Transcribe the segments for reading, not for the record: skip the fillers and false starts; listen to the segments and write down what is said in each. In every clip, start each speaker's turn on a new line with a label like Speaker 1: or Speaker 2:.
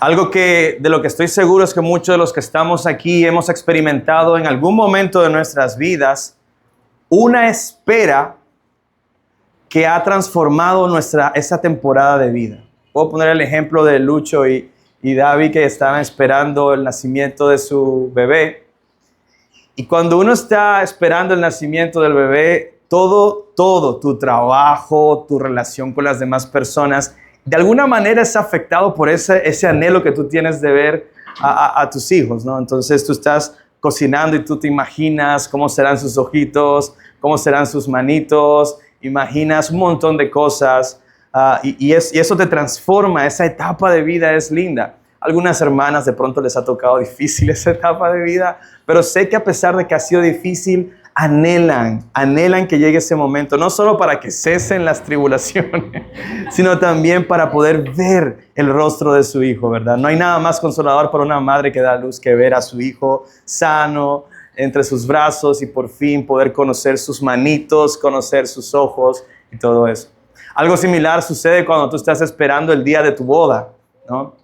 Speaker 1: Algo de lo que estoy seguro es que muchos de los que estamos aquí hemos experimentado en algún momento de nuestras vidas una espera que ha transformado esa temporada de vida. Puedo poner el ejemplo de Lucho y David, que estaban esperando el nacimiento de su bebé. Y cuando uno está esperando el nacimiento del bebé, todo tu trabajo, tu relación con las demás personas, de alguna manera es afectado por ese anhelo que tú tienes de ver a tus hijos, ¿no? Entonces tú estás cocinando y tú te imaginas cómo serán sus ojitos, cómo serán sus manitos, imaginas un montón de cosas y eso te transforma. Esa etapa de vida es linda. Algunas hermanas de pronto les ha tocado difícil esa etapa de vida, pero sé que a pesar de que ha sido difícil, anhelan que llegue ese momento, no solo para que cesen las tribulaciones, sino también para poder ver el rostro de su hijo, ¿verdad? No hay nada más consolador para una madre que da a luz que ver a su hijo sano entre sus brazos y por fin poder conocer sus manitos, conocer sus ojos y todo eso. Algo similar sucede cuando tú estás esperando el día de tu boda, ¿no?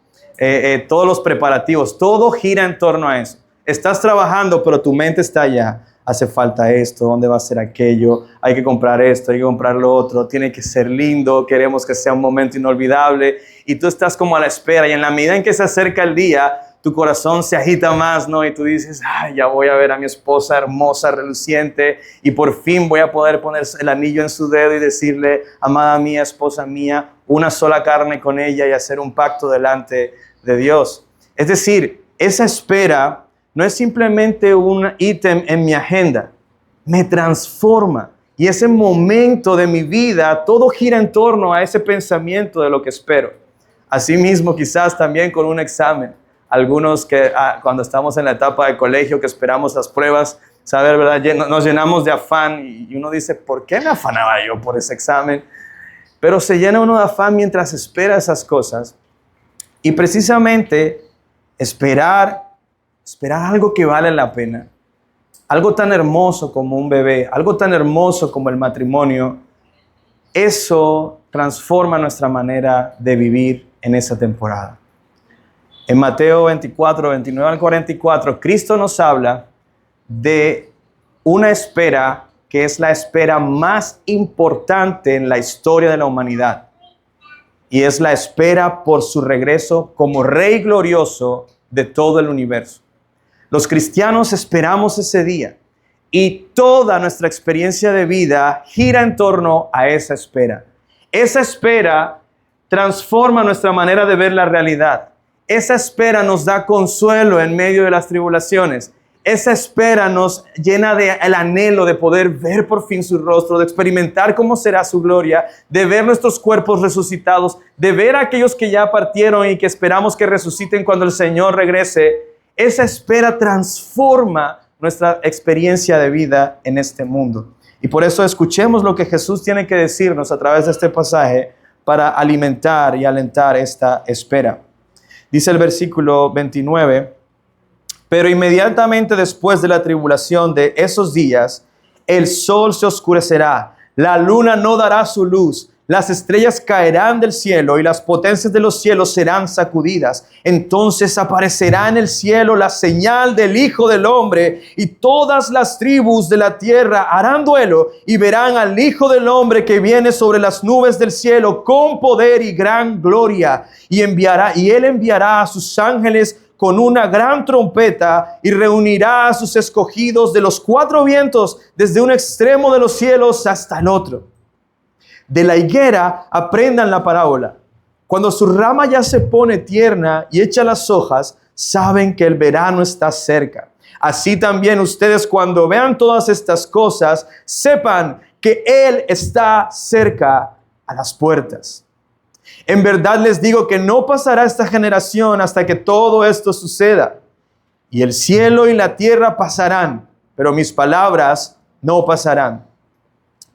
Speaker 1: Todos los preparativos, todo gira en torno a eso. Estás trabajando, pero tu mente está allá. Hace falta esto, ¿dónde va a ser aquello? Hay que comprar esto, hay que comprar lo otro, tiene que ser lindo, queremos que sea un momento inolvidable. Y tú estás como a la espera, y en la medida en que se acerca el día, tu corazón se agita más, ¿no? Y tú dices, ay, ya voy a ver a mi esposa hermosa, reluciente, y por fin voy a poder poner el anillo en su dedo y decirle, amada mía, esposa mía, una sola carne con ella y hacer un pacto delante de Dios. Es decir, esa espera no es simplemente un ítem en mi agenda, me transforma. Y ese momento de mi vida, todo gira en torno a ese pensamiento de lo que espero. Asimismo, quizás también con un examen. Algunos que cuando estamos en la etapa de colegio, que esperamos las pruebas, saber, ¿verdad? Nos llenamos de afán y uno dice, ¿por qué me afanaba yo por ese examen? Pero se llena uno de afán mientras espera esas cosas. Y precisamente esperar algo que vale la pena, algo tan hermoso como un bebé, algo tan hermoso como el matrimonio, eso transforma nuestra manera de vivir en esa temporada. En Mateo 24, 29 al 44, Cristo nos habla de una espera que es la espera más importante en la historia de la humanidad. Y es la espera por su regreso como Rey glorioso de todo el universo. Los cristianos esperamos ese día y toda nuestra experiencia de vida gira en torno a esa espera. Esa espera transforma nuestra manera de ver la realidad. Esa espera nos da consuelo en medio de las tribulaciones. Esa espera nos llena el anhelo de poder ver por fin su rostro, de experimentar cómo será su gloria, de ver nuestros cuerpos resucitados, de ver a aquellos que ya partieron y que esperamos que resuciten cuando el Señor regrese. Esa espera transforma nuestra experiencia de vida en este mundo. Y por eso escuchemos lo que Jesús tiene que decirnos a través de este pasaje para alimentar y alentar esta espera. Dice el versículo 29, pero inmediatamente después de la tribulación de esos días, el sol se oscurecerá, la luna no dará su luz, las estrellas caerán del cielo y las potencias de los cielos serán sacudidas. Entonces aparecerá en el cielo la señal del Hijo del Hombre y todas las tribus de la tierra harán duelo y verán al Hijo del Hombre que viene sobre las nubes del cielo con poder y gran gloria. Y él enviará a sus ángeles con una gran trompeta y reunirá a sus escogidos de los cuatro vientos desde un extremo de los cielos hasta el otro. De la higuera aprendan la parábola. Cuando su rama ya se pone tierna y echa las hojas, saben que el verano está cerca. Así también ustedes, cuando vean todas estas cosas, sepan que Él está cerca a las puertas. En verdad les digo que no pasará esta generación hasta que todo esto suceda. Y el cielo y la tierra pasarán, pero mis palabras no pasarán.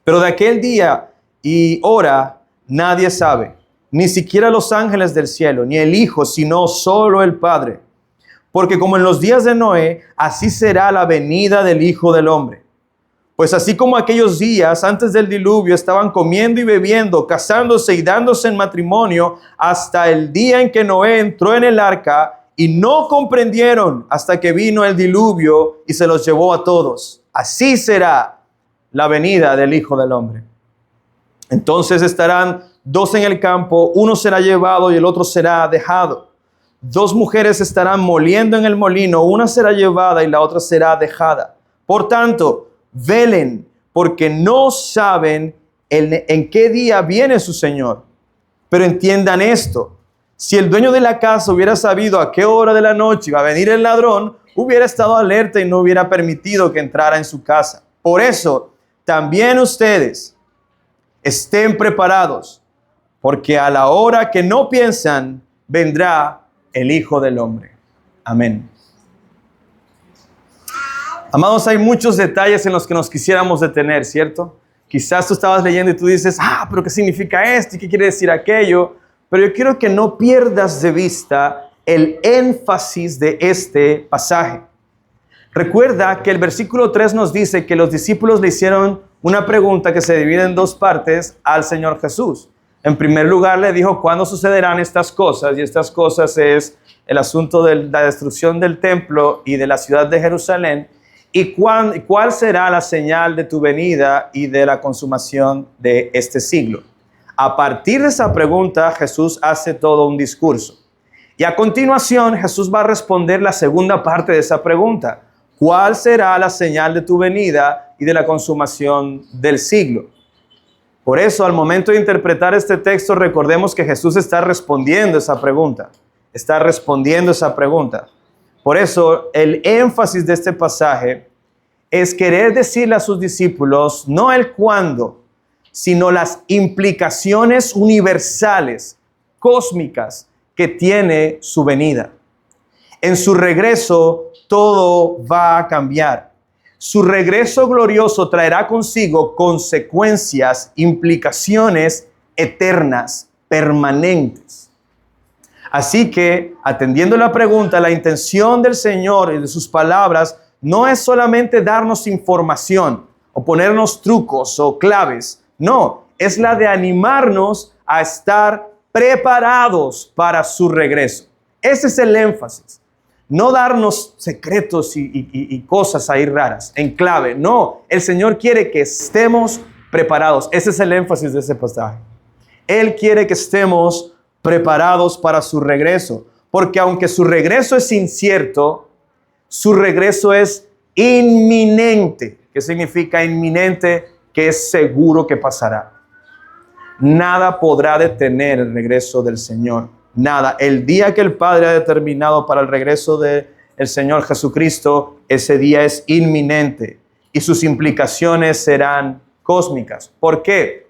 Speaker 1: Pero de aquel día y hora nadie sabe, ni siquiera los ángeles del cielo, ni el Hijo, sino solo el Padre. Porque como en los días de Noé, así será la venida del Hijo del Hombre. Pues así como aquellos días antes del diluvio estaban comiendo y bebiendo, casándose y dándose en matrimonio hasta el día en que Noé entró en el arca y no comprendieron hasta que vino el diluvio y se los llevó a todos. Así será la venida del Hijo del Hombre. Entonces estarán dos en el campo, uno será llevado y el otro será dejado. Dos mujeres estarán moliendo en el molino, una será llevada y la otra será dejada. Por tanto, velen, porque no saben en qué día viene su Señor. Pero entiendan esto: si el dueño de la casa hubiera sabido a qué hora de la noche iba a venir el ladrón, hubiera estado alerta y no hubiera permitido que entrara en su casa. Por eso, también ustedes estén preparados, porque a la hora que no piensan, vendrá el Hijo del Hombre. Amén. Amados, hay muchos detalles en los que nos quisiéramos detener, ¿cierto? Quizás tú estabas leyendo y tú dices, pero ¿qué significa esto? ¿Y qué quiere decir aquello? Pero yo quiero que no pierdas de vista el énfasis de este pasaje. Recuerda que el versículo 3 nos dice que los discípulos le hicieron una pregunta que se divide en dos partes al Señor Jesús. En primer lugar le dijo, ¿cuándo sucederán estas cosas? Y estas cosas es el asunto de la destrucción del templo y de la ciudad de Jerusalén. ¿Y cuál será la señal de tu venida y de la consumación de este siglo? A partir de esa pregunta, Jesús hace todo un discurso. Y a continuación, Jesús va a responder la segunda parte de esa pregunta. ¿Cuál será la señal de tu venida y de la consumación del siglo? Por eso, al momento de interpretar este texto, recordemos que Jesús está respondiendo esa pregunta. Está respondiendo esa pregunta. Por eso, el énfasis de este pasaje es querer decirle a sus discípulos no el cuándo, sino las implicaciones universales, cósmicas, que tiene su venida. En su regreso, todo va a cambiar. Su regreso glorioso traerá consigo consecuencias, implicaciones eternas, permanentes. Así que, atendiendo la pregunta, la intención del Señor y de sus palabras no es solamente darnos información o ponernos trucos o claves. No, es la de animarnos a estar preparados para su regreso. Ese es el énfasis. No darnos secretos y cosas ahí raras, en clave. No, el Señor quiere que estemos preparados. Ese es el énfasis de ese pasaje. Él quiere que estemos preparados para su regreso. Porque aunque su regreso es incierto, su regreso es inminente. ¿Qué significa inminente? Que es seguro que pasará. Nada podrá detener el regreso del Señor. Nada. El día que el Padre ha determinado para el regreso del Señor Jesucristo, ese día es inminente y sus implicaciones serán cósmicas. ¿Por qué?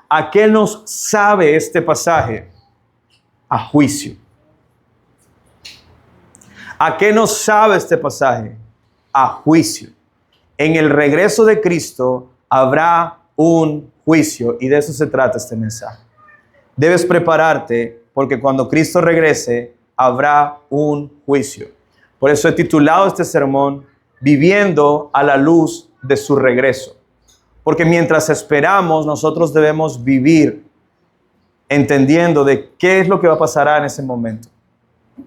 Speaker 1: ¿A qué nos sabe este pasaje? A juicio. ¿A qué nos sabe este pasaje? A juicio. En el regreso de Cristo habrá un juicio y de eso se trata este mensaje. Debes prepararte porque cuando Cristo regrese habrá un juicio. Por eso he titulado este sermón Viviendo a la luz de su regreso. Porque mientras esperamos, nosotros debemos vivir entendiendo de qué es lo que va a pasar en ese momento.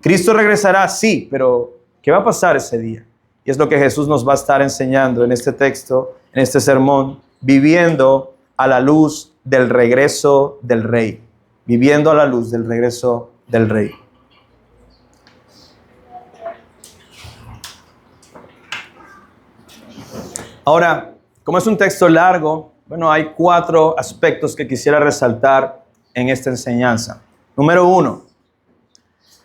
Speaker 1: Cristo regresará, sí, pero ¿qué va a pasar ese día? Y es lo que Jesús nos va a estar enseñando en este texto, en este sermón, viviendo a la luz del regreso del Rey. Viviendo a la luz del regreso del Rey. Ahora, como es un texto largo, hay 4 aspectos que quisiera resaltar en esta enseñanza. Número 1,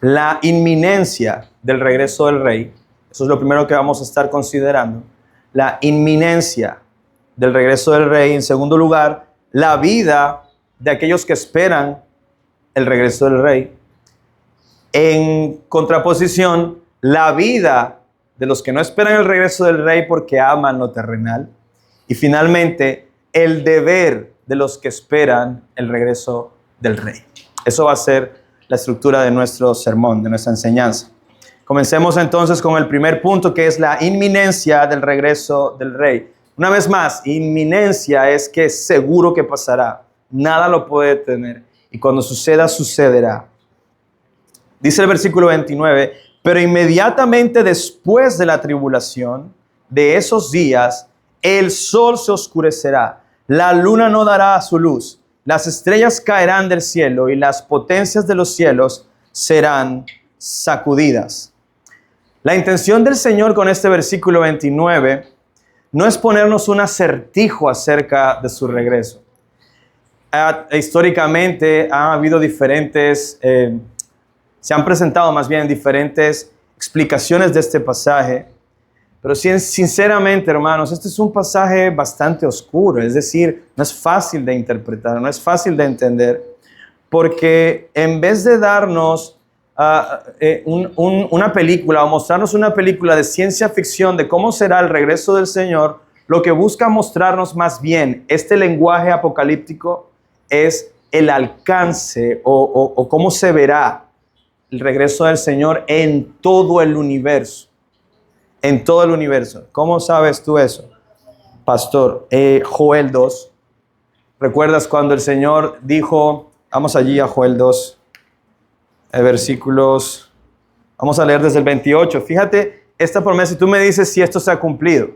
Speaker 1: la inminencia del regreso del Rey. Eso es lo primero que vamos a estar considerando. La inminencia del regreso del Rey. En segundo lugar, la vida de aquellos que esperan el regreso del Rey. En contraposición, la vida de los que no esperan el regreso del Rey porque aman lo terrenal. Y finalmente, el deber de los que esperan el regreso del Rey. Eso va a ser la estructura de nuestro sermón, de nuestra enseñanza. Comencemos entonces con el primer punto, que es la inminencia del regreso del Rey. Una vez más, inminencia es que es seguro que pasará. Nada lo puede detener. Y cuando suceda, sucederá. Dice el versículo 29, pero inmediatamente después de la tribulación, de esos días, el sol se oscurecerá, la luna no dará su luz, las estrellas caerán del cielo y las potencias de los cielos serán sacudidas. La intención del Señor con este versículo 29 no es ponernos un acertijo acerca de su regreso. Históricamente ha habido se han presentado más bien diferentes explicaciones de este pasaje, pero sinceramente, hermanos, este es un pasaje bastante oscuro, es decir, no es fácil de interpretar, no es fácil de entender, porque en vez de darnos una película o mostrarnos una película de ciencia ficción de cómo será el regreso del Señor, lo que busca mostrarnos más bien este lenguaje apocalíptico es el alcance o cómo se verá el regreso del Señor en todo el universo. En todo el universo. ¿Cómo sabes tú eso, pastor? Joel 2. ¿Recuerdas cuando el Señor dijo, vamos allí a Joel 2, versículos, vamos a leer desde el 28. Fíjate esta promesa y tú me dices si esto se ha cumplido.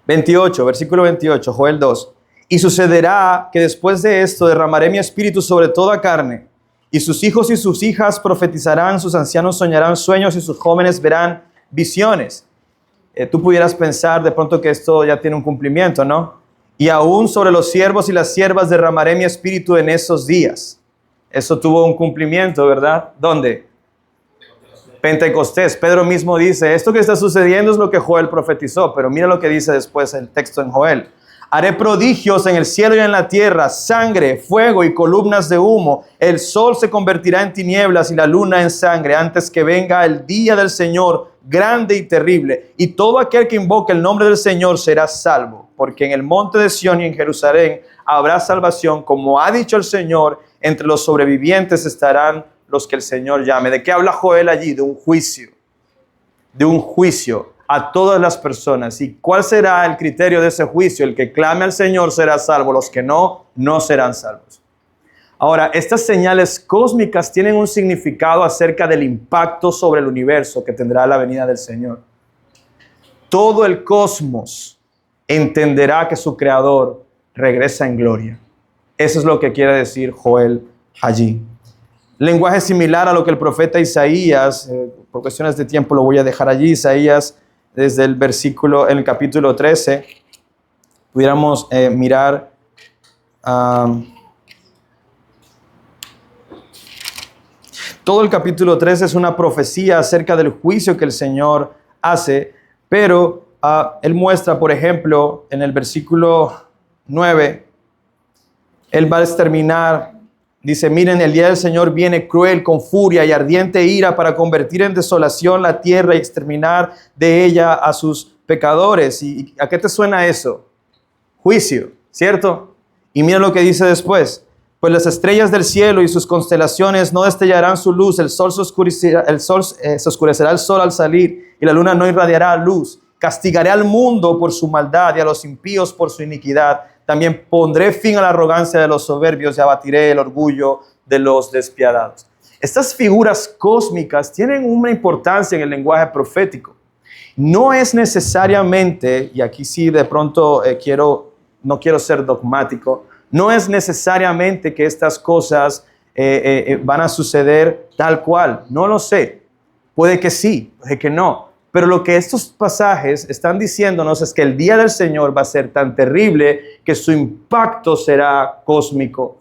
Speaker 1: 28, versículo 28, Joel 2. Y sucederá que después de esto derramaré mi espíritu sobre toda carne, y sus hijos y sus hijas profetizarán, sus ancianos soñarán sueños y sus jóvenes verán visiones. Tú pudieras pensar de pronto que esto ya tiene un cumplimiento, ¿no? Y aún sobre los siervos y las siervas derramaré mi espíritu en esos días. Eso tuvo un cumplimiento, ¿verdad? ¿Dónde? Pentecostés. Pedro mismo dice, esto que está sucediendo es lo que Joel profetizó, pero mira lo que dice después el texto en Joel. Haré prodigios en el cielo y en la tierra, sangre, fuego y columnas de humo. El sol se convertirá en tinieblas y la luna en sangre antes que venga el día del Señor grande y terrible. Y todo aquel que invoque el nombre del Señor será salvo, porque en el monte de Sión y en Jerusalén habrá salvación, como ha dicho el Señor, entre los sobrevivientes estarán los que el Señor llame. ¿De qué habla Joel allí? De un juicio. De un juicio a todas las personas. ¿Y cuál será el criterio de ese juicio? El que clame al Señor será salvo, los que no serán salvos. Ahora, estas señales cósmicas tienen un significado acerca del impacto sobre el universo que tendrá la venida del Señor. Todo el cosmos entenderá que su Creador regresa en gloria. Eso es lo que quiere decir Joel allí. Lenguaje similar a lo que el profeta Isaías, por cuestiones de tiempo lo voy a dejar allí, Isaías, desde el versículo, en el capítulo 13, pudiéramos mirar todo el capítulo 13 es una profecía acerca del juicio que el Señor hace, pero Él muestra, por ejemplo, en el versículo 9, Él va a exterminar, dice, miren, el día del Señor viene cruel, con furia y ardiente ira para convertir en desolación la tierra y exterminar de ella a sus pecadores. ¿Y a qué te suena eso? Juicio, ¿cierto? Y mira lo que dice después. Pues las estrellas del cielo y sus constelaciones no destellarán su luz, el sol se oscurecerá el sol al salir y la luna no irradiará luz. Castigaré al mundo por su maldad y a los impíos por su iniquidad. También pondré fin a la arrogancia de los soberbios y abatiré el orgullo de los despiadados. Estas figuras cósmicas tienen una importancia en el lenguaje profético. No es necesariamente, y aquí sí de pronto no quiero ser dogmático, no es necesariamente que estas cosas van a suceder tal cual. No lo sé. Puede que sí, puede que no. Pero lo que estos pasajes están diciéndonos es que el día del Señor va a ser tan terrible que su impacto será cósmico.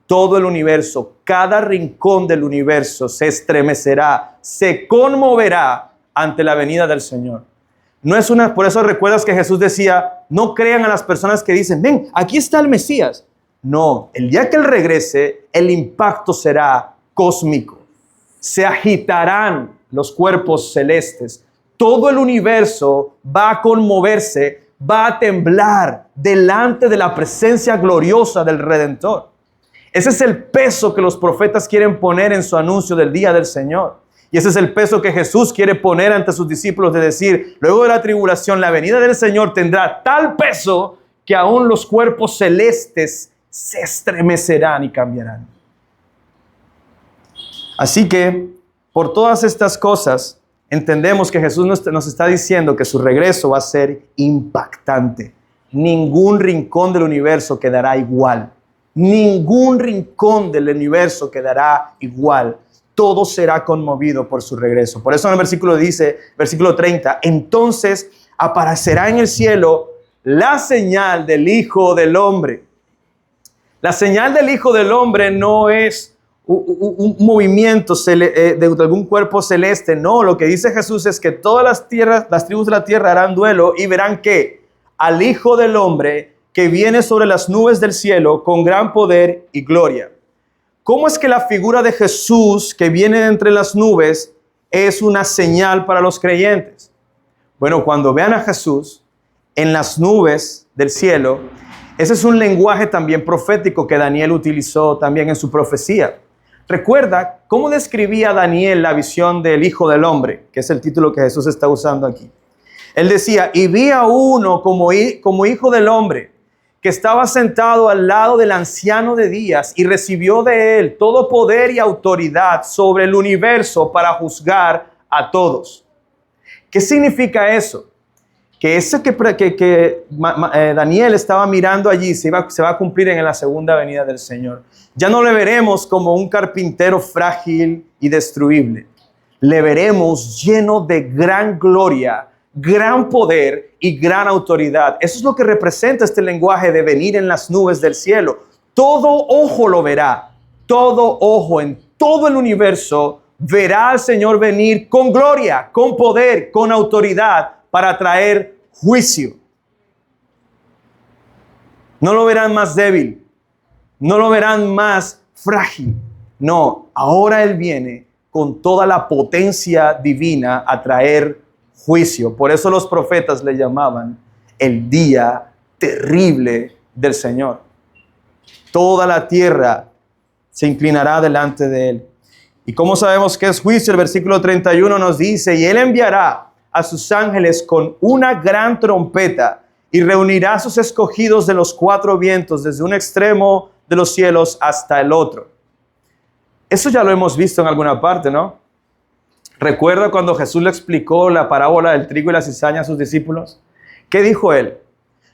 Speaker 1: Todo el universo, cada rincón del universo se estremecerá, se conmoverá ante la venida del Señor. Por eso recuerdas que Jesús decía, no crean a las personas que dicen, ven, aquí está el Mesías. No, el día que Él regrese, el impacto será cósmico. Se agitarán los cuerpos celestes. Todo el universo va a conmoverse, va a temblar delante de la presencia gloriosa del Redentor. Ese es el peso que los profetas quieren poner en su anuncio del día del Señor. Y ese es el peso que Jesús quiere poner ante sus discípulos, de decir, luego de la tribulación, la venida del Señor tendrá tal peso que aún los cuerpos celestes se estremecerán y cambiarán. Así que, por todas estas cosas, entendemos que Jesús nos está diciendo que su regreso va a ser impactante. Ningún rincón del universo quedará igual. Ningún rincón del universo quedará igual. Todo será conmovido por su regreso. Por eso en el versículo 30, entonces aparecerá en el cielo la señal del Hijo del Hombre. La señal del Hijo del Hombre no es un movimiento de algún cuerpo celeste. No, lo que dice Jesús es que todas las tribus de la tierra harán duelo y verán que al Hijo del Hombre que viene sobre las nubes del cielo con gran poder y gloria. ¿Cómo es que la figura de Jesús que viene entre las nubes es una señal para los creyentes? Bueno, cuando vean a Jesús en las nubes del cielo, ese es un lenguaje también profético que Daniel utilizó también en su profecía. Recuerda cómo describía Daniel la visión del Hijo del Hombre, que es el título que Jesús está usando aquí. Él decía, y vi a uno como Hijo del Hombre, que estaba sentado al lado del anciano de días y recibió de él todo poder y autoridad sobre el universo para juzgar a todos. ¿Qué significa eso? Que eso que Daniel estaba mirando allí se va a cumplir en la segunda venida del Señor. Ya no le veremos como un carpintero frágil y destruible. Le veremos lleno de gran gloria, gran poder y gran autoridad. Eso es lo que representa este lenguaje de venir en las nubes del cielo. Todo ojo lo verá. Todo ojo en todo el universo verá al Señor venir con gloria, con poder, con autoridad para traer juicio. No lo verán más débil. No lo verán más frágil. No, ahora Él viene con toda la potencia divina a traer juicio. Por eso los profetas le llamaban el día terrible del Señor. Toda la tierra se inclinará delante de Él. ¿Y cómo sabemos que es juicio? El versículo 31 nos dice, y Él enviará a sus ángeles con una gran trompeta y reunirá a sus escogidos de los cuatro vientos, desde un extremo de los cielos hasta el otro. Eso ya lo hemos visto en alguna parte, ¿no? ¿Recuerda cuando Jesús le explicó la parábola del trigo y la cizaña a sus discípulos? ¿Qué dijo Él?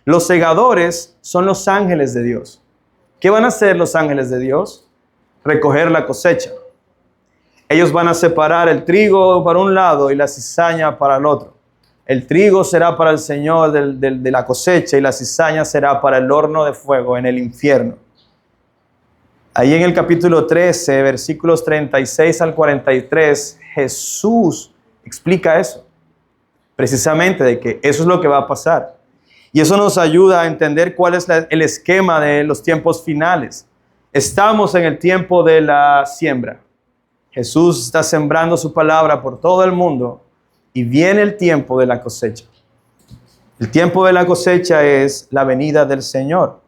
Speaker 1: Los segadores son los ángeles de Dios. ¿Qué van a hacer los ángeles de Dios? Recoger la cosecha. Ellos van a separar el trigo para un lado y la cizaña para el otro. El trigo será para el Señor de la cosecha y la cizaña será para el horno de fuego en el infierno. Ahí en el capítulo 13, versículos 36 al 43, Jesús explica eso. Precisamente de que eso es lo que va a pasar. Y eso nos ayuda a entender cuál es el esquema de los tiempos finales. Estamos en el tiempo de la siembra. Jesús está sembrando su palabra por todo el mundo y viene el tiempo de la cosecha. El tiempo de la cosecha es la venida del Señor.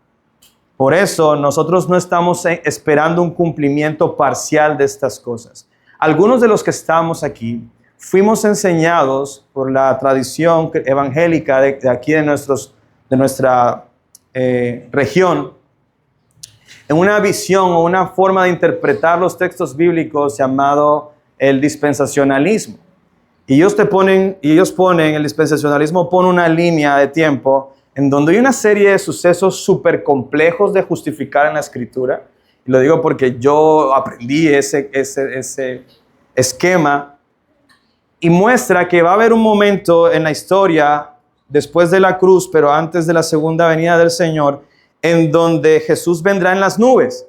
Speaker 1: Por eso nosotros no estamos esperando un cumplimiento parcial de estas cosas. Algunos de los que estamos aquí fuimos enseñados por la tradición evangélica de aquí de nuestra región en una visión o una forma de interpretar los textos bíblicos llamado el dispensacionalismo. Y ellos ponen, el dispensacionalismo pone una línea de tiempo en donde hay una serie de sucesos súper complejos de justificar en la Escritura. Y lo digo porque yo aprendí ese esquema. Y muestra que va a haber un momento en la historia, después de la cruz, pero antes de la segunda venida del Señor, en donde Jesús vendrá en las nubes.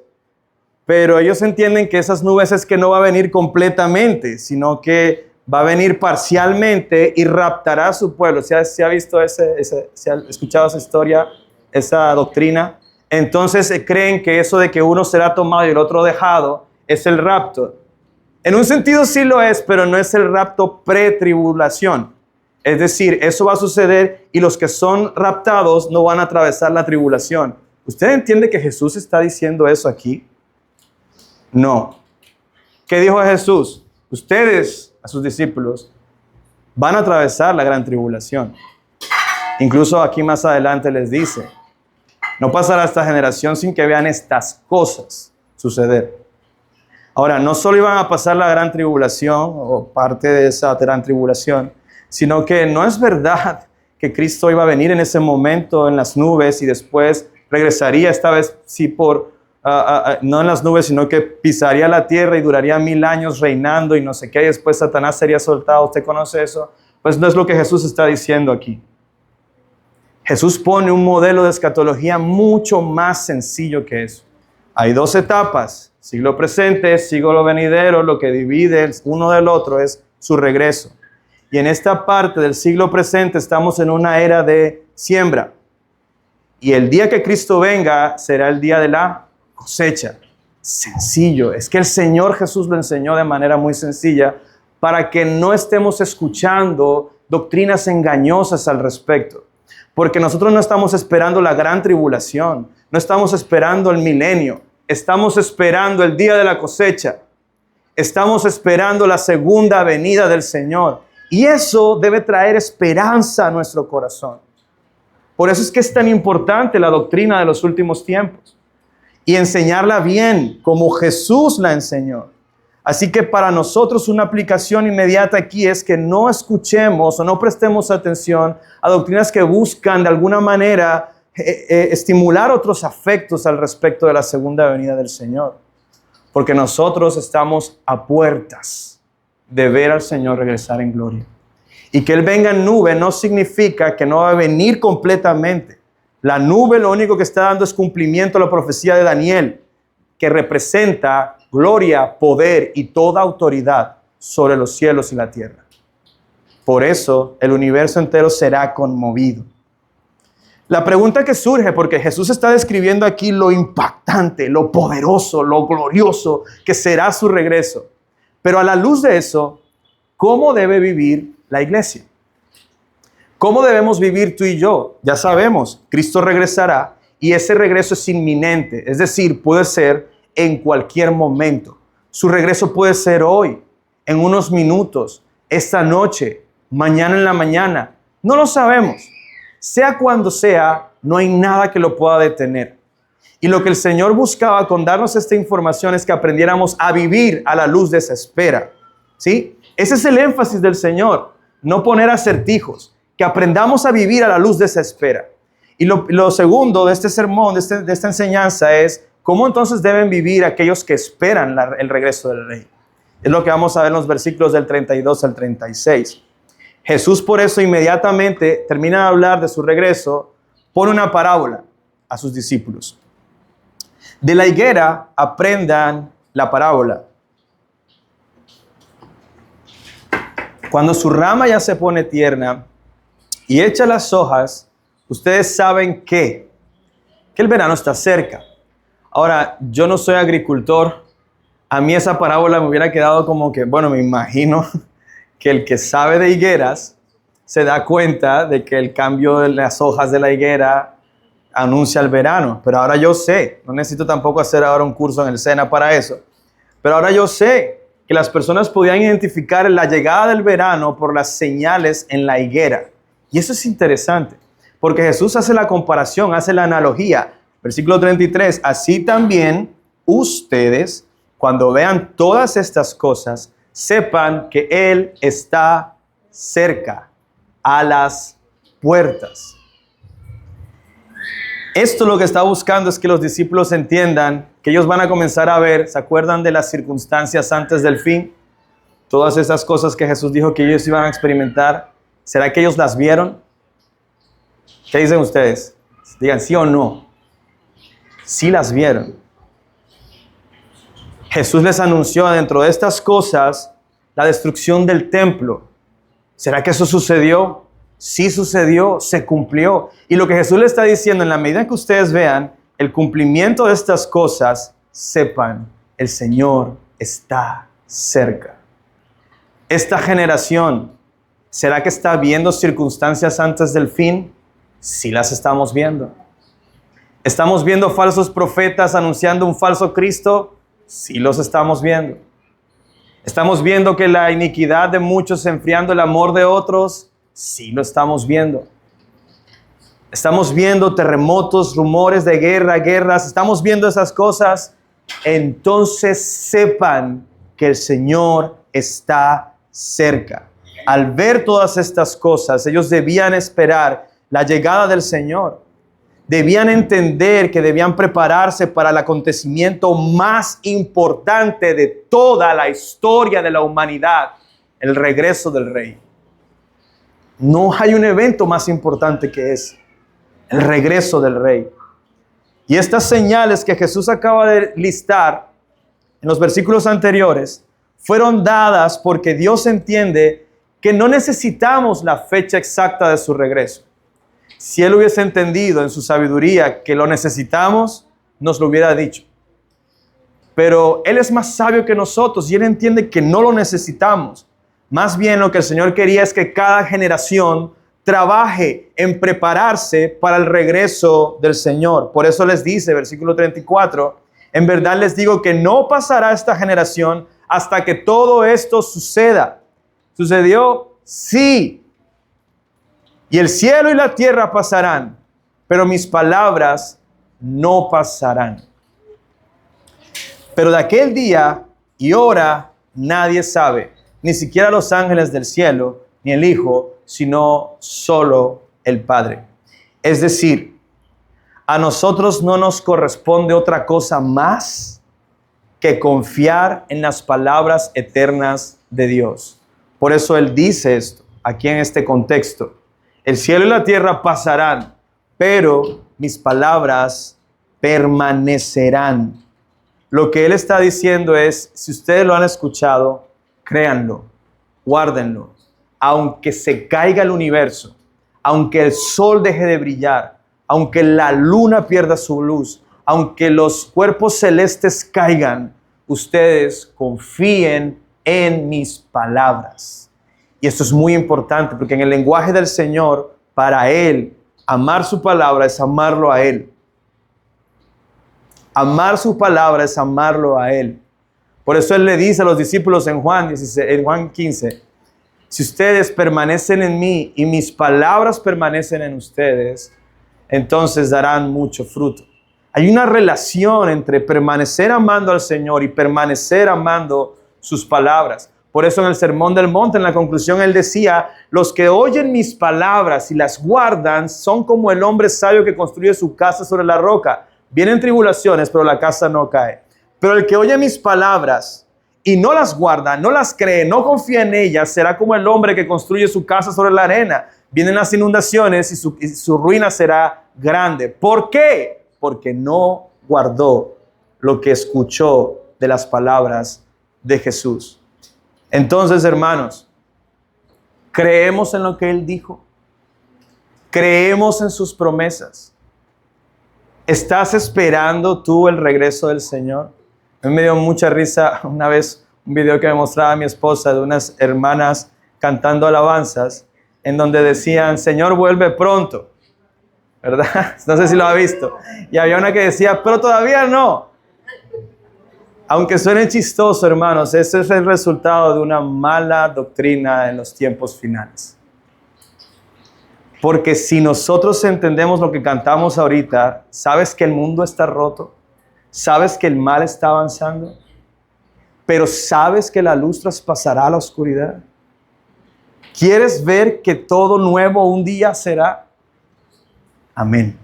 Speaker 1: Pero ellos entienden que esas nubes es que no va a venir completamente, sino que va a venir parcialmente y raptará a su pueblo. ¿Se ha visto se ha escuchado esa historia, esa doctrina? Entonces creen que eso de que uno será tomado y el otro dejado es el rapto. En un sentido sí lo es, pero no es el rapto pre-tribulación. Es decir, eso va a suceder y los que son raptados no van a atravesar la tribulación. ¿Usted entiende que Jesús está diciendo eso aquí? No. ¿Qué dijo Jesús? ustedes, a sus discípulos, van a atravesar la gran tribulación. Incluso aquí más adelante les dice, no pasará esta generación sin que vean estas cosas suceder. Ahora, no solo iban a pasar la gran tribulación o parte de esa gran tribulación, sino que no es verdad que Cristo iba a venir en ese momento en las nubes y después regresaría, esta vez sí no en las nubes, sino que pisaría la tierra y duraría 1000 años reinando y no sé qué, y después Satanás sería soltado. ¿Usted conoce eso? Pues no es lo que Jesús está diciendo aquí. Jesús pone un modelo de escatología mucho más sencillo que eso. Hay 2 etapas, siglo presente, siglo venidero, lo que divide uno del otro es su regreso. Y en esta parte del siglo presente estamos en una era de siembra. Y el día que Cristo venga será el día de la cosecha. Sencillo, es que el Señor Jesús lo enseñó de manera muy sencilla para que no estemos escuchando doctrinas engañosas al respecto. Porque nosotros no estamos esperando la gran tribulación, no estamos esperando el milenio, estamos esperando el día de la cosecha, estamos esperando la segunda venida del Señor. Y eso debe traer esperanza a nuestro corazón. Por eso es que es tan importante la doctrina de los últimos tiempos y enseñarla bien como Jesús la enseñó. Así que para nosotros una aplicación inmediata aquí es que no escuchemos o no prestemos atención a doctrinas que buscan de alguna manera estimular otros afectos al respecto de la segunda venida del Señor. Porque nosotros estamos a puertas de ver al Señor regresar en gloria. Y que Él venga en nube no significa que no va a venir completamente. La nube lo único que está dando es cumplimiento a la profecía de Daniel, que representa gloria, poder y toda autoridad sobre los cielos y la tierra. Por eso el universo entero será conmovido. La pregunta que surge, porque Jesús está describiendo aquí lo impactante, lo poderoso, lo glorioso que será su regreso. Pero a la luz de eso, ¿cómo debe vivir la iglesia? ¿Cómo debemos vivir tú y yo? Ya sabemos, Cristo regresará y ese regreso es inminente, es decir, puede ser en cualquier momento. Su regreso puede ser hoy, en unos minutos, esta noche, mañana en la mañana. No lo sabemos. Sea cuando sea, no hay nada que lo pueda detener. Y lo que el Señor buscaba con darnos esta información es que aprendiéramos a vivir a la luz de esa espera. ¿Sí? Ese es el énfasis del Señor, no poner acertijos, que aprendamos a vivir a la luz de esa espera. Y lo segundo de este sermón, de esta enseñanza es cómo entonces deben vivir aquellos que esperan el regreso del Rey. Es lo que vamos a ver en los versículos del 32 al 36. Jesús por eso inmediatamente termina de hablar de su regreso, pone una parábola a sus discípulos. De la higuera aprendan la parábola. Cuando su rama ya se pone tierna y echa las hojas, ustedes saben que el verano está cerca. Ahora, yo no soy agricultor. A mí esa parábola me hubiera quedado como que, bueno, me imagino que el que sabe de higueras se da cuenta de que el cambio de las hojas de la higuera anuncia el verano. Pero ahora yo sé, no necesito tampoco hacer ahora un curso en el SENA para eso, pero ahora yo sé que las personas podían identificar la llegada del verano por las señales en la higuera. Y eso es interesante, porque Jesús hace la comparación, hace la analogía. Versículo 33, así también ustedes, cuando vean todas estas cosas, sepan que Él está cerca, a las puertas. Esto lo que está buscando es que los discípulos entiendan que ellos van a comenzar a ver, ¿se acuerdan de las circunstancias antes del fin? Todas esas cosas que Jesús dijo que ellos iban a experimentar, ¿será que ellos las vieron? ¿Qué dicen ustedes? Digan sí o no. Sí las vieron. Jesús les anunció dentro de estas cosas la destrucción del templo. ¿Será que eso sucedió? Sí sucedió, se cumplió. Y lo que Jesús le está diciendo, en la medida en que ustedes vean el cumplimiento de estas cosas, sepan, el Señor está cerca. Esta generación, ¿será que está viendo circunstancias antes del fin? Sí las estamos viendo. ¿Estamos viendo falsos profetas anunciando un falso Cristo? Sí los estamos viendo. ¿Estamos viendo que la iniquidad de muchos enfriando el amor de otros? Sí, lo estamos viendo. Estamos viendo terremotos, rumores de guerras. Estamos viendo esas cosas. Entonces sepan que el Señor está cerca. Al ver todas estas cosas, ellos debían esperar la llegada del Señor. Debían entender que debían prepararse para el acontecimiento más importante de toda la historia de la humanidad, el regreso del Rey. No hay un evento más importante que ese, el regreso del Rey. Y estas señales que Jesús acaba de listar en los versículos anteriores fueron dadas porque Dios entiende que no necesitamos la fecha exacta de su regreso. Si Él hubiese entendido en su sabiduría que lo necesitamos, nos lo hubiera dicho. Pero Él es más sabio que nosotros y Él entiende que no lo necesitamos. Más bien lo que el Señor quería es que cada generación trabaje en prepararse para el regreso del Señor. Por eso les dice, versículo 34, en verdad les digo que no pasará esta generación hasta que todo esto suceda. ¿Sucedió? Sí. Y el cielo y la tierra pasarán, pero mis palabras no pasarán. Pero de aquel día y hora nadie sabe, ni siquiera los ángeles del cielo, ni el Hijo, sino solo el Padre. Es decir, a nosotros no nos corresponde otra cosa más que confiar en las palabras eternas de Dios. Por eso Él dice esto, aquí en este contexto. El cielo y la tierra pasarán, pero mis palabras permanecerán. Lo que Él está diciendo es, si ustedes lo han escuchado, créanlo, guárdenlo. Aunque se caiga el universo, aunque el sol deje de brillar, aunque la luna pierda su luz, aunque los cuerpos celestes caigan, ustedes confíen en mis palabras. Y esto es muy importante porque en el lenguaje del Señor, para Él, amar su palabra es amarlo a Él. Amar su palabra es amarlo a Él. Por eso Él le dice a los discípulos en Juan 15, si ustedes permanecen en mí y mis palabras permanecen en ustedes, entonces darán mucho fruto. Hay una relación entre permanecer amando al Señor y permanecer amando sus palabras. Por eso en el Sermón del Monte, en la conclusión, Él decía, los que oyen mis palabras y las guardan son como el hombre sabio que construye su casa sobre la roca. Vienen tribulaciones, pero la casa no cae. Pero el que oye mis palabras y no las guarda, no las cree, no confía en ellas, será como el hombre que construye su casa sobre la arena. Vienen las inundaciones y su ruina será grande. ¿Por qué? Porque no guardó lo que escuchó de las palabras de Jesús. Entonces, hermanos, creemos en lo que Él dijo. Creemos en sus promesas. ¿Estás esperando tú el regreso del Señor? A mí me dio mucha risa una vez un video que me mostraba mi esposa de unas hermanas cantando alabanzas en donde decían, Señor, vuelve pronto, ¿verdad? No sé si lo ha visto. Y había una que decía, pero todavía no. Aunque suene chistoso, hermanos, ese es el resultado de una mala doctrina en los tiempos finales. Porque si nosotros entendemos lo que cantamos ahorita, ¿sabes que el mundo está roto? ¿Sabes que el mal está avanzando? Pero ¿sabes que la luz traspasará la oscuridad? ¿Quieres ver que todo nuevo un día será? Amén.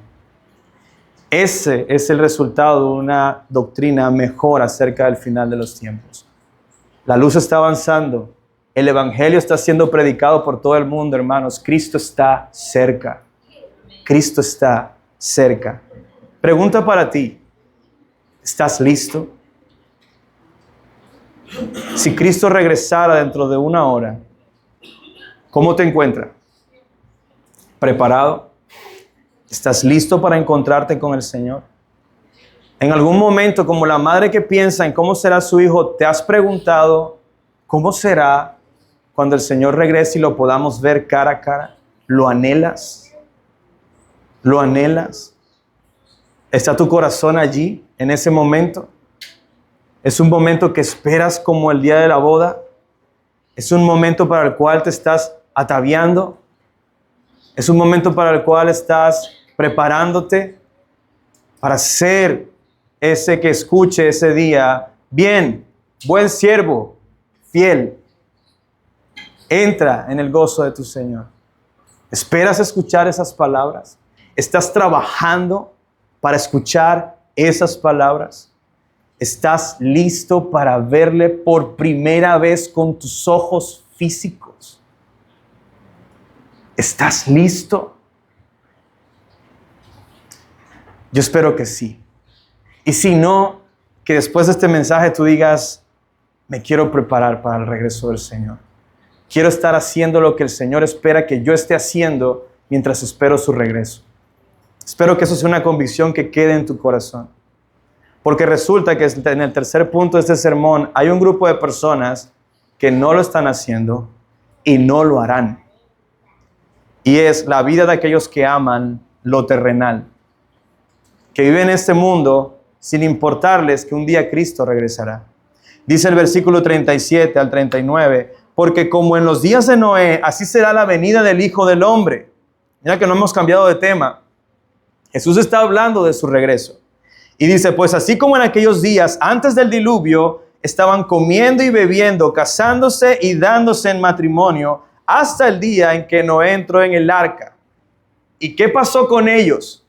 Speaker 1: Ese es el resultado de una doctrina mejor acerca del final de los tiempos. La luz está avanzando. El evangelio está siendo predicado por todo el mundo, hermanos. Cristo está cerca. Cristo está cerca. Pregunta para ti. ¿Estás listo? Si Cristo regresara dentro de 1 hora, ¿cómo te encuentras? ¿Preparado? ¿Estás listo para encontrarte con el Señor? En algún momento, como la madre que piensa en cómo será su hijo, ¿te has preguntado cómo será cuando el Señor regrese y lo podamos ver cara a cara? ¿Lo anhelas? ¿Lo anhelas? ¿Está tu corazón allí en ese momento? Es un momento que esperas como el día de la boda. Es un momento para el cual te estás ataviando. Es un momento para el cual estás preparándote para ser ese que escuche ese día. Bien, buen siervo, fiel. Entra en el gozo de tu Señor. ¿Esperas escuchar esas palabras? ¿Estás trabajando para escuchar esas palabras? ¿Estás listo para verle por primera vez con tus ojos físicos? ¿Estás listo? Yo espero que sí. Y si no, que después de este mensaje tú digas, me quiero preparar para el regreso del Señor. Quiero estar haciendo lo que el Señor espera que yo esté haciendo mientras espero su regreso. Espero que eso sea una convicción que quede en tu corazón. Porque resulta que en el tercer punto de este sermón hay un grupo de personas que no lo están haciendo y no lo harán. Y es la vida de aquellos que aman lo terrenal, que viven en este mundo sin importarles que un día Cristo regresará. Dice el versículo 37 al 39, porque como en los días de Noé, así será la venida del Hijo del Hombre. Mira que no hemos cambiado de tema. Jesús está hablando de su regreso. Y dice, pues así como en aquellos días antes del diluvio, estaban comiendo y bebiendo, casándose y dándose en matrimonio, hasta el día en que Noé entró en el arca. ¿Y qué pasó con ellos?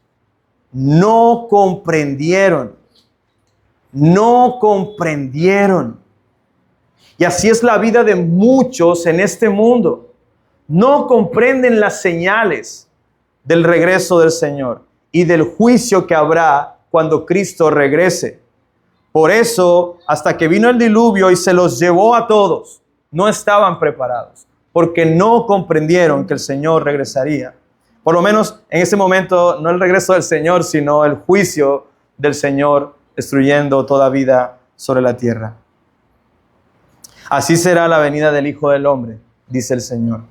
Speaker 1: No comprendieron. No comprendieron. Y así es la vida de muchos en este mundo. No comprenden las señales del regreso del Señor y del juicio que habrá cuando Cristo regrese. Por eso, hasta que vino el diluvio y se los llevó a todos, no estaban preparados, porque no comprendieron que el Señor regresaría. Por lo menos en ese momento, no el regreso del Señor, sino el juicio del Señor destruyendo toda vida sobre la tierra. Así será la venida del Hijo del Hombre, dice el Señor.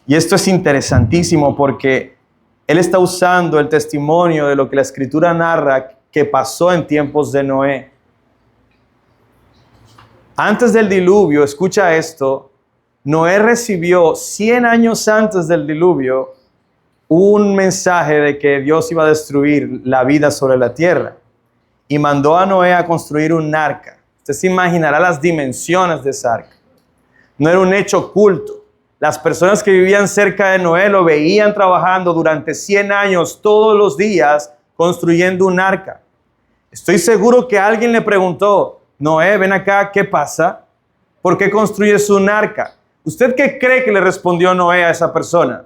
Speaker 1: Y esto es interesantísimo porque Él está usando el testimonio de lo que la Escritura narra que pasó en tiempos de Noé. Antes del diluvio, escucha esto, Noé recibió 100 años antes del diluvio un mensaje de que Dios iba a destruir la vida sobre la tierra y mandó a Noé a construir un arca. Usted se imaginará las dimensiones de esa arca. No era un hecho oculto. Las personas que vivían cerca de Noé lo veían trabajando durante 100 años todos los días construyendo un arca. Estoy seguro que alguien le preguntó, Noé, ven acá, ¿qué pasa? ¿Por qué construyes un arca? ¿Usted qué cree que le respondió Noé a esa persona?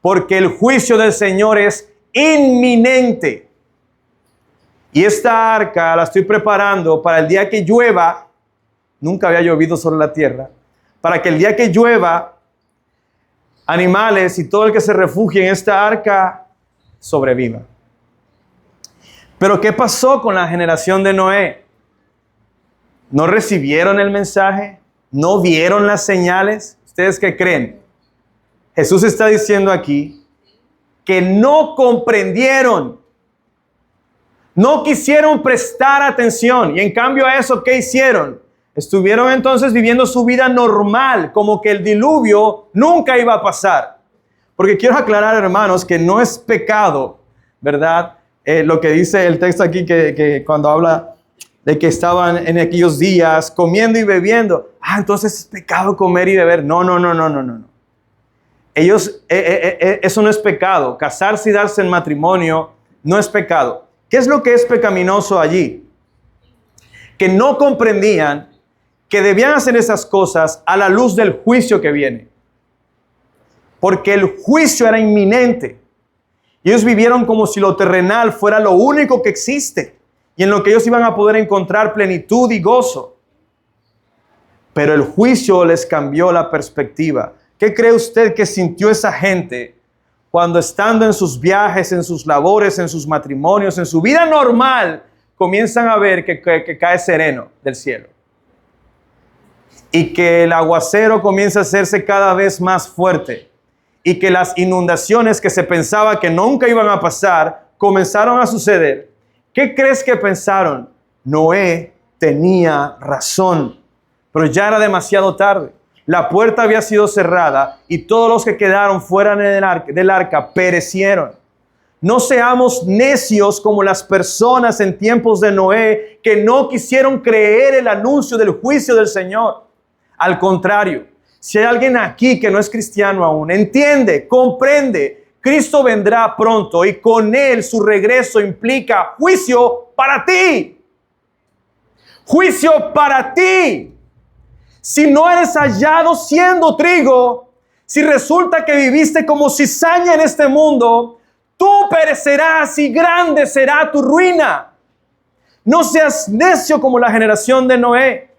Speaker 1: Porque el juicio del Señor es inminente. Y esta arca la estoy preparando para el día que llueva. Nunca había llovido sobre la tierra. Para que el día que llueva, animales y todo el que se refugie en esta arca sobreviva. Pero ¿qué pasó con la generación de Noé? ¿No recibieron el mensaje? ¿No vieron las señales? ¿Ustedes qué creen? Jesús está diciendo aquí que no comprendieron, no quisieron prestar atención y en cambio a eso, ¿qué hicieron? Estuvieron entonces viviendo su vida normal, como que el diluvio nunca iba a pasar. Porque quiero aclarar, hermanos, que no es pecado, ¿verdad? Lo que dice el texto aquí, que cuando habla de que estaban en aquellos días comiendo y bebiendo. Entonces es pecado comer y beber. No. Ellos, eso no es pecado. Casarse y darse en matrimonio no es pecado. ¿Qué es lo que es pecaminoso allí? Que no comprendían que debían hacer esas cosas a la luz del juicio que viene. Porque el juicio era inminente. Y ellos vivieron como si lo terrenal fuera lo único que existe y en lo que ellos iban a poder encontrar plenitud y gozo. Pero el juicio les cambió la perspectiva. ¿Qué cree usted que sintió esa gente cuando estando en sus viajes, en sus labores, en sus matrimonios, en su vida normal, comienzan a ver que cae sereno del cielo? Y que el aguacero comienza a hacerse cada vez más fuerte. Y que las inundaciones que se pensaba que nunca iban a pasar, comenzaron a suceder. ¿Qué crees que pensaron? Noé tenía razón, pero ya era demasiado tarde. La puerta había sido cerrada y todos los que quedaron fuera del arca perecieron. No seamos necios como las personas en tiempos de Noé que no quisieron creer el anuncio del juicio del Señor. Al contrario, si hay alguien aquí que no es cristiano aún, entiende, comprende, Cristo vendrá pronto y con Él su regreso implica juicio para ti. Juicio para ti. Si no eres hallado siendo trigo, si resulta que viviste como cizaña en este mundo, tú perecerás y grande será tu ruina. No seas necio como la generación de Noé,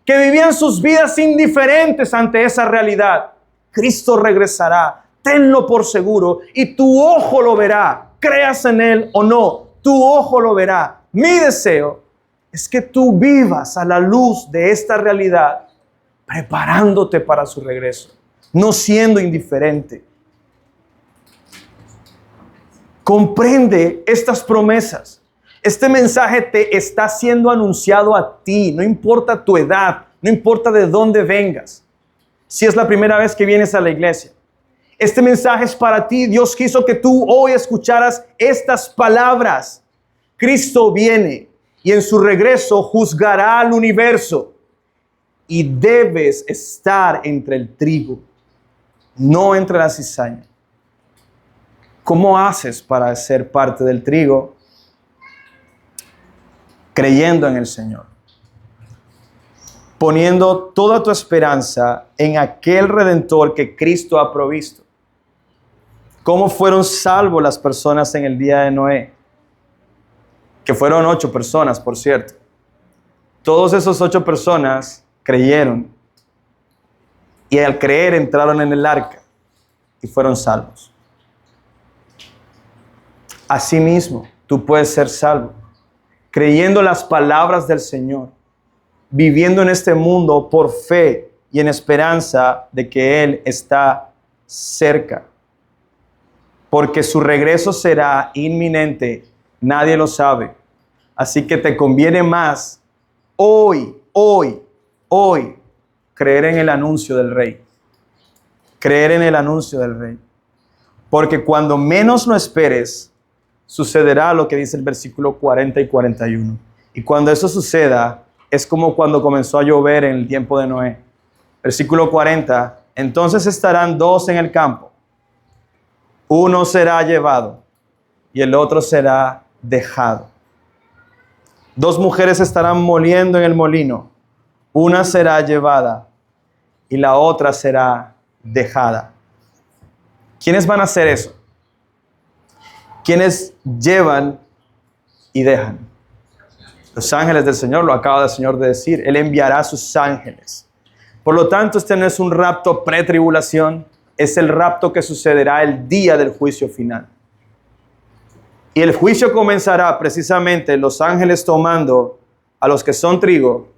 Speaker 1: que vivían sus vidas indiferentes ante esa realidad. Cristo regresará, tenlo por seguro, y tu ojo lo verá, creas en Él o no, tu ojo lo verá. Mi deseo es que tú vivas a la luz de esta realidad, preparándote para su regreso, no siendo indiferente. Comprende estas promesas. Este mensaje te está siendo anunciado a ti, no importa tu edad, no importa de dónde vengas. Si es la primera vez que vienes a la iglesia, este mensaje es para ti. Dios quiso que tú hoy escucharas estas palabras. Cristo viene y en su regreso juzgará al universo. Y debes estar entre el trigo, no entre la cizaña. ¿Cómo haces para ser parte del trigo? Creyendo en el Señor. Poniendo toda tu esperanza en aquel Redentor que Cristo ha provisto. ¿Cómo fueron salvos las personas en el día de Noé? Que fueron 8 personas, por cierto. Todos esos 8 personas creyeron. Y al creer entraron en el arca y fueron salvos. Asimismo, tú puedes ser salvo, creyendo las palabras del Señor, viviendo en este mundo por fe y en esperanza de que Él está cerca. Porque su regreso será inminente, nadie lo sabe. Así que te conviene más hoy, creer en el anuncio del Rey. Creer en el anuncio del Rey. Porque cuando menos lo esperes, sucederá lo que dice el versículo 40 y 41. Y cuando eso suceda, es como cuando comenzó a llover en el tiempo de Noé. Versículo 40. Entonces estarán 2 en el campo. Uno será llevado y el otro será dejado. 2 mujeres estarán moliendo en el molino. Una será llevada y la otra será dejada. ¿Quiénes van a hacer eso? ¿Quiénes llevan y dejan? Los ángeles del Señor, lo acaba el Señor de decir. Él enviará a sus ángeles. Por lo tanto, este no es un rapto pretribulación, es el rapto que sucederá el día del juicio final. Y el juicio comenzará precisamente los ángeles tomando a los que son trigo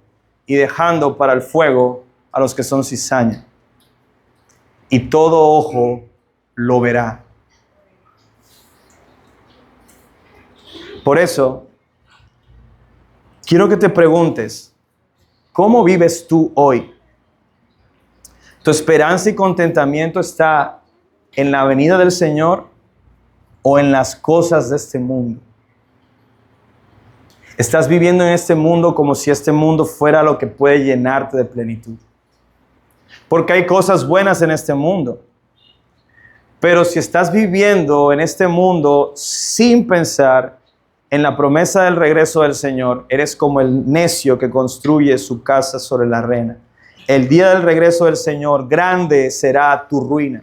Speaker 1: y dejando para el fuego a los que son cizaña. Y todo ojo lo verá. Por eso, quiero que te preguntes, ¿cómo vives tú hoy? ¿Tu esperanza y contentamiento está en la venida del Señor o en las cosas de este mundo? ¿Estás viviendo en este mundo como si este mundo fuera lo que puede llenarte de plenitud? Porque hay cosas buenas en este mundo. Pero si estás viviendo en este mundo sin pensar en la promesa del regreso del Señor, eres como el necio que construye su casa sobre la arena. El día del regreso del Señor, grande será tu ruina.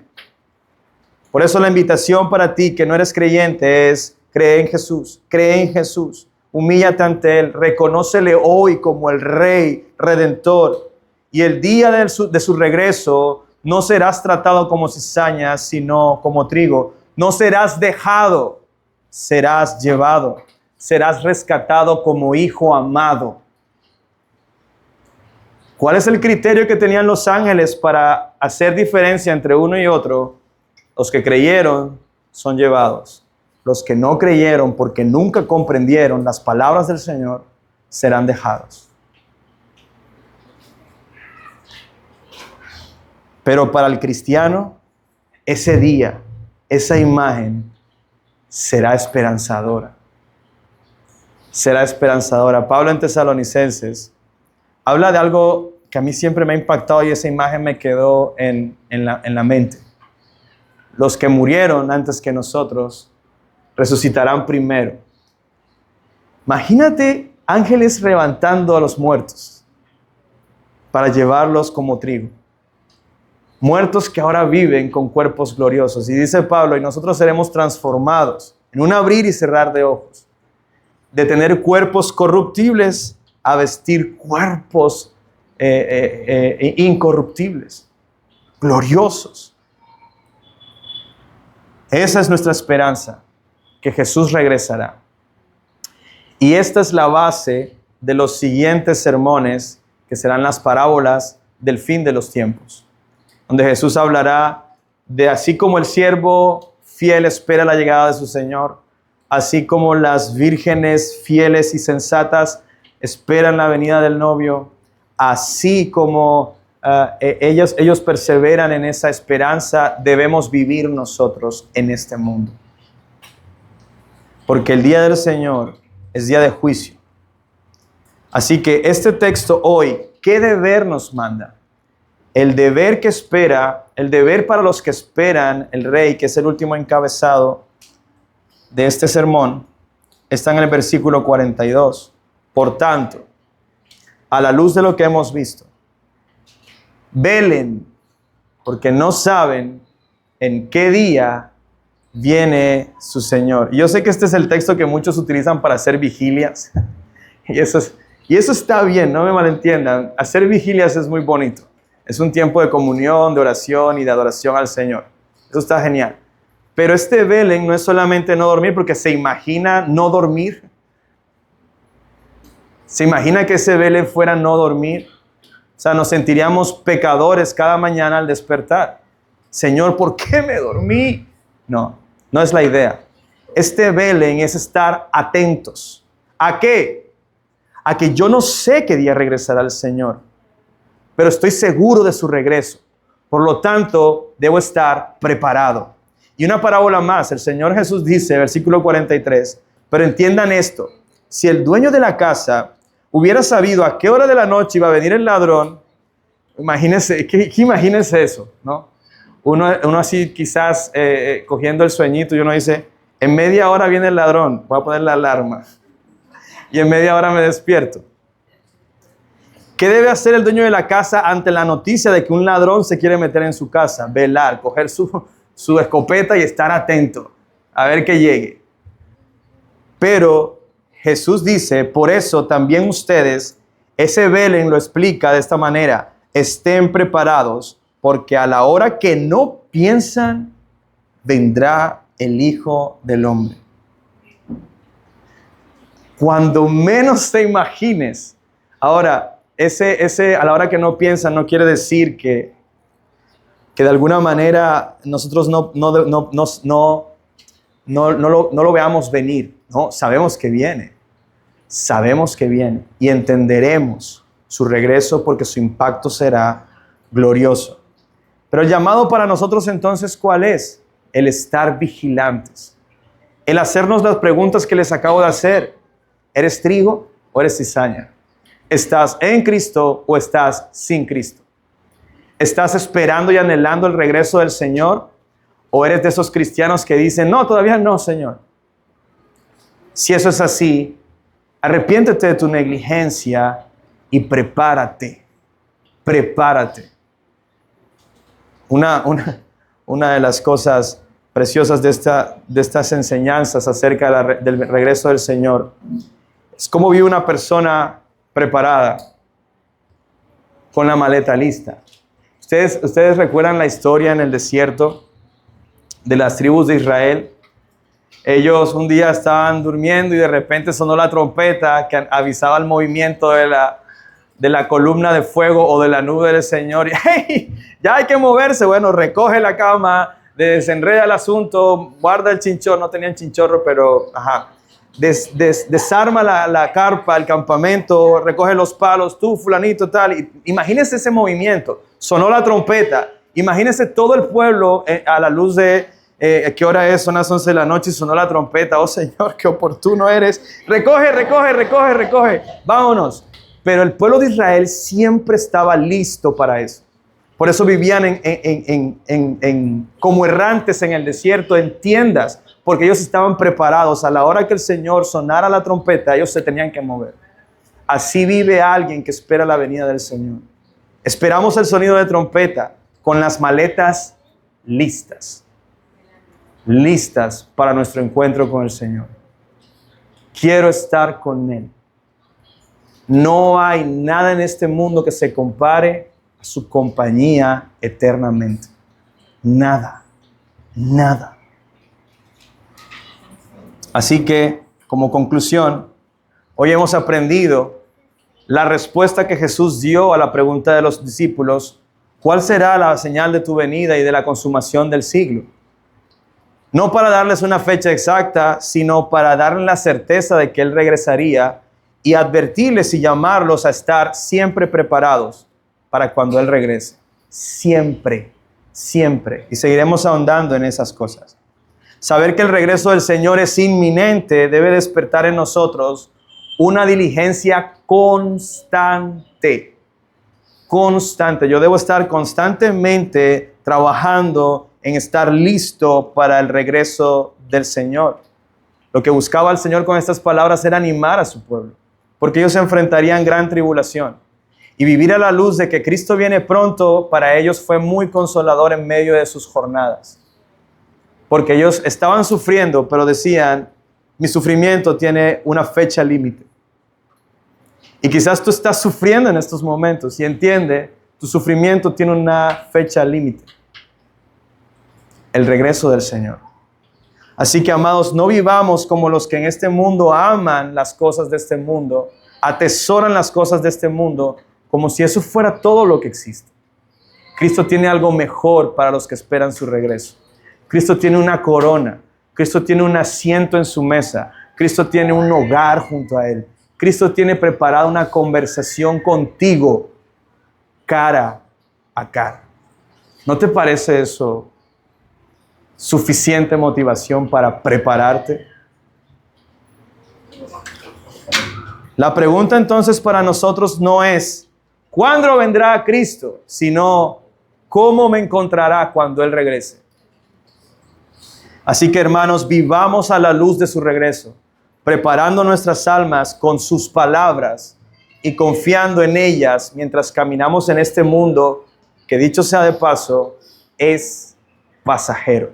Speaker 1: Por eso la invitación para ti que no eres creyente es: cree en Jesús, cree en Jesús, humíllate ante Él, reconócele hoy como el Rey Redentor. Y el día de su regreso no serás tratado como cizaña, sino como trigo. No serás dejado, serás llevado. Serás rescatado como hijo amado. ¿Cuál es el criterio que tenían los ángeles para hacer diferencia entre uno y otro? Los que creyeron son llevados. Los que no creyeron porque nunca comprendieron las palabras del Señor serán dejados. Pero para el cristiano, ese día, esa imagen será esperanzadora. Será esperanzadora. Pablo en Tesalonicenses habla de algo que a mí siempre me ha impactado y esa imagen me quedó en la mente. Los que murieron antes que nosotros resucitarán primero. Imagínate ángeles levantando a los muertos para llevarlos como trigo. Muertos que ahora viven con cuerpos gloriosos. Y dice Pablo, y nosotros seremos transformados en un abrir y cerrar de ojos, de tener cuerpos corruptibles a vestir cuerpos incorruptibles, gloriosos. Esa es nuestra esperanza, que Jesús regresará. Y esta es la base de los siguientes sermones, que serán las parábolas del fin de los tiempos, donde Jesús hablará de así como el siervo fiel espera la llegada de su Señor, así como las vírgenes fieles y sensatas esperan la venida del novio, así como ellos perseveran en esa esperanza, debemos vivir nosotros en este mundo. Porque el día del Señor es día de juicio. Así que este texto hoy, ¿qué deber nos manda? El deber que espera, el deber para los que esperan el Rey, que es el último encabezado de este sermón, está en el versículo 42. Por tanto, a la luz de lo que hemos visto, velen, porque no saben en qué día viene su Señor. Y yo sé que este es el texto que muchos utilizan para hacer vigilias. Y eso está bien, no me malentiendan. Hacer vigilias es muy bonito. Es un tiempo de comunión, de oración y de adoración al Señor. Eso está genial. Pero este velen no es solamente no dormir, porque se imagina no dormir. ¿Se imagina que ese velen fuera no dormir? O sea, nos sentiríamos pecadores cada mañana al despertar. Señor, ¿por qué me dormí? No, no es la idea. Este velen es estar atentos. ¿A qué? A que yo no sé qué día regresará el Señor, pero estoy seguro de su regreso. Por lo tanto, debo estar preparado. Y una parábola más, el Señor Jesús dice, versículo 43, pero entiendan esto, si el dueño de la casa hubiera sabido a qué hora de la noche iba a venir el ladrón, imagínense eso, ¿no? Uno así quizás cogiendo el sueñito y uno dice, en media hora viene el ladrón, voy a poner la alarma y en media hora me despierto. ¿Qué debe hacer el dueño de la casa ante la noticia de que un ladrón se quiere meter en su casa? Velar, coger su escopeta y estar atento a ver que llegue. Pero Jesús dice, por eso también ustedes, ese velen lo explica de esta manera, estén preparados, porque a la hora que no piensan, vendrá el Hijo del Hombre. Cuando menos te imagines. Ahora, ese a la hora que no piensan no quiere decir que de alguna manera nosotros no lo veamos venir. No, sabemos que viene. Sabemos que viene y entenderemos su regreso porque su impacto será glorioso. Pero el llamado para nosotros entonces, ¿cuál es? El estar vigilantes. El hacernos las preguntas que les acabo de hacer. ¿Eres trigo o eres cizaña? ¿Estás en Cristo o estás sin Cristo? ¿Estás esperando y anhelando el regreso del Señor? ¿O eres de esos cristianos que dicen, no, todavía no, Señor? Si eso es así, arrepiéntete de tu negligencia y prepárate. Prepárate. Una de las cosas preciosas de estas enseñanzas acerca del regreso del Señor es cómo vive una persona preparada con la maleta lista. ¿Ustedes recuerdan la historia en el desierto de las tribus de Israel? Ellos un día estaban durmiendo y de repente sonó la trompeta que avisaba el movimiento de la columna de fuego o de la nube del Señor. Y ¡hey! Ya hay que moverse. Bueno, recoge la cama, desenreda el asunto, guarda el chinchorro. No tenían chinchorro, pero desarma la carpa, el campamento, recoge los palos, tú fulanito tal. Imagínense ese movimiento. Sonó la trompeta Imagínense todo el pueblo a la luz de ¿qué hora es? Son las 11 de la noche y sonó la trompeta. Oh Señor, qué oportuno eres. Recoge, recoge, recoge, recoge. Vámonos. Pero el pueblo de Israel siempre estaba listo para eso. Por eso vivían como errantes en el desierto, en tiendas, porque ellos estaban preparados. A la hora que el Señor sonara la trompeta, ellos se tenían que mover. Así vive alguien que espera la venida del Señor. Esperamos el sonido de trompeta con las maletas listas. Listas para nuestro encuentro con el Señor. Quiero estar con Él. No hay nada en este mundo que se compare a su compañía eternamente. Nada. Nada. Así que, como conclusión, hoy hemos aprendido la respuesta que Jesús dio a la pregunta de los discípulos: ¿cuál será la señal de tu venida y de la consumación del siglo? No para darles una fecha exacta, sino para darles la certeza de que Él regresaría y advertirles y llamarlos a estar siempre preparados para cuando Él regrese. Siempre, siempre. Y seguiremos ahondando en esas cosas. Saber que el regreso del Señor es inminente debe despertar en nosotros una diligencia constante. Constante. Yo debo estar constantemente trabajando en estar listo para el regreso del Señor. Lo que buscaba el Señor con estas palabras era animar a su pueblo, porque ellos se enfrentarían gran tribulación. Y vivir a la luz de que Cristo viene pronto, para ellos fue muy consolador en medio de sus jornadas. Porque ellos estaban sufriendo, pero decían: mi sufrimiento tiene una fecha límite. Y quizás tú estás sufriendo en estos momentos y entiende, tu sufrimiento tiene una fecha límite. El regreso del Señor. Así que, amados, no vivamos como los que en este mundo aman las cosas de este mundo, atesoran las cosas de este mundo, como si eso fuera todo lo que existe. Cristo tiene algo mejor para los que esperan su regreso. Cristo tiene una corona. Cristo tiene un asiento en su mesa. Cristo tiene un hogar junto a Él. Cristo tiene preparada una conversación contigo, cara a cara. ¿No te parece eso suficiente motivación para prepararte? La pregunta entonces para nosotros no es ¿cuándo vendrá Cristo?, sino ¿cómo me encontrará cuando Él regrese? Así que, hermanos, vivamos a la luz de su regreso, preparando nuestras almas con sus palabras y confiando en ellas mientras caminamos en este mundo que, dicho sea de paso, es pasajero.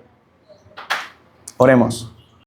Speaker 1: Oremos.